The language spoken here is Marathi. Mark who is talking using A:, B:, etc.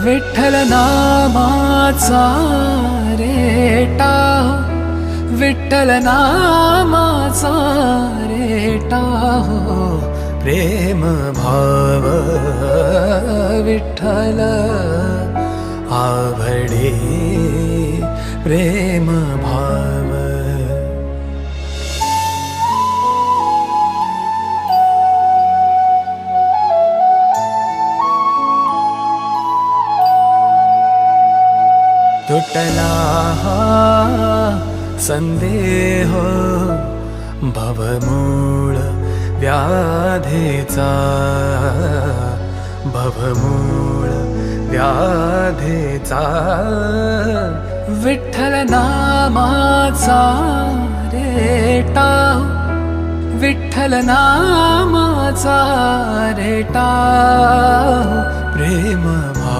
A: विठ्ठल नामाचा रेटा, विठ्ठल नामाचा रेटा हो, प्रेम भाव विठ्ठल आवडे प्रेम भाव. तुटला हा संदेह भवमूळ व्याधेचा, भवमूळ व्याधेचा. विठ्ठल नामाचा रेटा, विठ्ठल नामाचा रेटा प्रेम